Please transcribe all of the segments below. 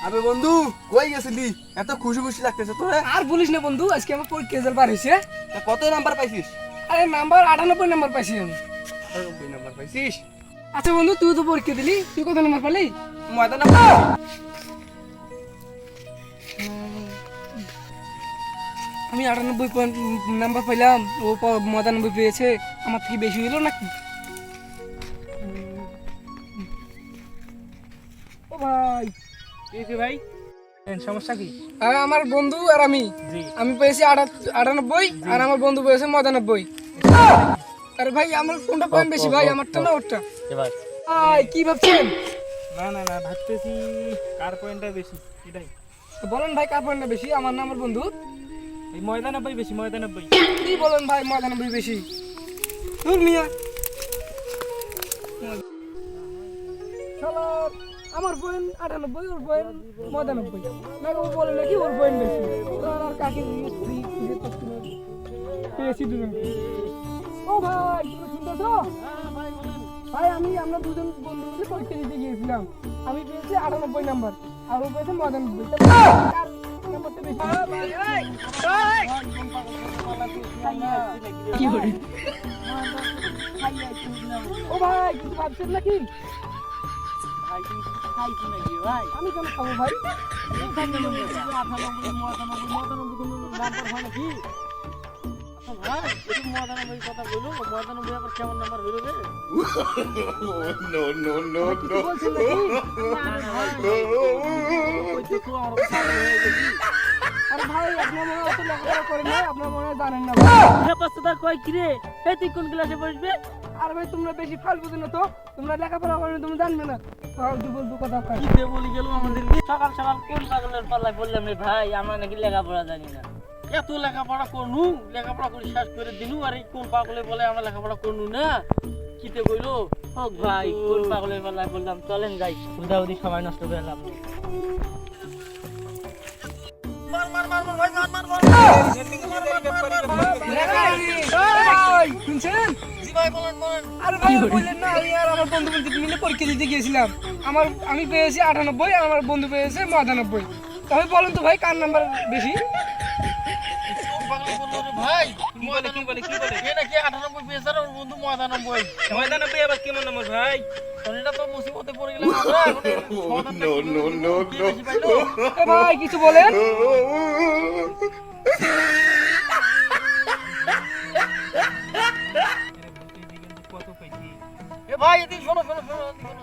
আবে বন্ধু কই গেছিলি? এত খুশি খুশি লাগতেছে তোরে। আর বলিস না বন্ধু, আজকে আমার পরীক্ষা রেজাল্ট বার হয়েছে। তা কত নাম্বার পাইছিস? আরে নাম্বার 98 নাম্বার পাইছি আমি। 98 নাম্বার পাইছিস? আচ্ছা বন্ধু, তুই তো পরীক্ষা দিলি, তুই কত নাম্বার পেলি? ময়দা নাম্বার। আমি 98 নাম্বার পাইলাম, ও 99 পেয়েছে, আমার থেকে বেশি হলো নাকি? ও ভাই, ভাই সমস্যা কি? আমার বন্ধু আর আমি জি আমি পেয়েছি 98 আর আমার বন্ধু পেয়েছে 99। আরে ভাই আমার কোনটা পয়েন্ট বেশি ভাই, আমারটা না ওরটা? এবার ভাই কি ভাবছেন? না না না ভাবতেছি কার পয়েন্টটা বেশি এটাই। বলেন ভাই কার পয়েন্টটা বেশি, আমার না আমার বন্ধু? এই 99 বেশি 99। কি বলেন ভাই 99 বেশি? দূর মিয়া, শালা আমার পয়েন্ট 98, ওর পয়েন্ট 99। না ও বলে নাকি ওর পয়েন্ট বেশি, আর কাকে পেয়েছি দুজন। ও ভাই তুমি শুনতেছো? ভাই আমরা দুজন বন্ধু মিলে পরীক্ষা দিতে গিয়েছিলাম, আমি পেয়েছি 98 নাম্বার আর ও পেয়েছে 99। কার নাম্বারটা বেশি? কি করে? ও ভাই কিছু ভাবছেন নাকি? আমি কেন খাবো ভাই? No, no, no, কিছু বলছেন নাকি? আরে ভাই আপনার মনে হয় অত লেখাপড়া করেন না, আপনার মনে হয় জানেন না ভাই। তুই কোন ক্লাসে পড়বি? আর ভাই তোমরা বেশি ফাল বুঝো না তো, তোমরা লেখাপড়া করেন তুমি জানবে না। ফালতু বলতো কথা কয়। বলি গেল আমাদের সকাল সকাল কোন পাগলের পাল্লায় বললাম রে ভাই, আমরা নাকি লেখাপড়া জানি না। এত লেখাপড়া করনু, লেখাপড়া করে শেষ করে দিনু, আর এই কোন পাগলে বলে আমরা লেখাপড়া করনু না। কিতে কইলো হোক ভাই, কোন পাগলের পাল্লায় বললাম চলেন যাই, উদাউদি সময় নষ্ট করে লাভ নেই। ভাই শুনছেন? আরে ভাই বললেন না, আমি আর আমার বন্ধু মিলে পরীক্ষা দিতে গিয়েছিলাম, আমি পেয়েছি 98 আর আমার বন্ধু পেয়েছে 99। তবে বলুন তো ভাই কার নাম্বার বেশি? ভাই কি বলে এ নাকি 98 পেয়েছে আর ওর বন্ধু 99। 99 আবার কেমন নম্বর ভাই? এটা তো মুসিবতে পড়ে গেলাম আমরা। no, no, no, no. এ ভাই কিছু বলেন? এ ভাই এদিকে শোনো।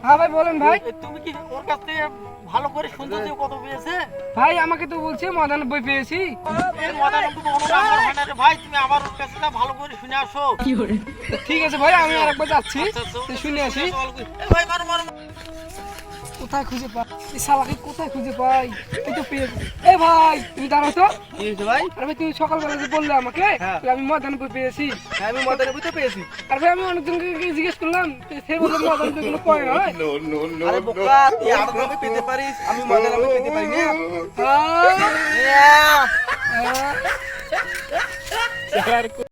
হ্যাঁ ভাই বলেন ভাই। তুমি কি ওর কাছ থেকে ভালো করে শুনছো যে কত পেয়েছে? ভাই আমাকে তো বলছে 99 পেয়েছি। এই 99 কোনো নাম্বার হয় না রে ভাই, তুমি আবার ওর কাছে যা ভালো করে শুনে আসো। ঠিক আছে ভাই, আমি আরেকবার যাচ্ছি, শুনে আসি। এ ভাই মারো। কোথায় খুঁজে পাই এই শালাকে, কোথায় খুঁজে পাই? এই তো পেয়ে। এ ভাই তুমি দাঁড়াও তো। কি হয়েছে ভাই? আরে ভাই তুমি সকালবেলা যে বললে আমাকে হ্যাঁ। যে আমি 99 পেয়েছি, হ্যাঁ, আমি 99 পেয়েছি। আর ভাই আমি অনেকজনকে জিজ্ঞেস করলাম, সে বললো 99 কোনো পয়েন্ট হয়। No, no, no, আরে বোকা, তুই 98 পেতে পারিস, আমি 99 পেতে পারি না। হ্যাঁ। Yeah! হ্যাঁ।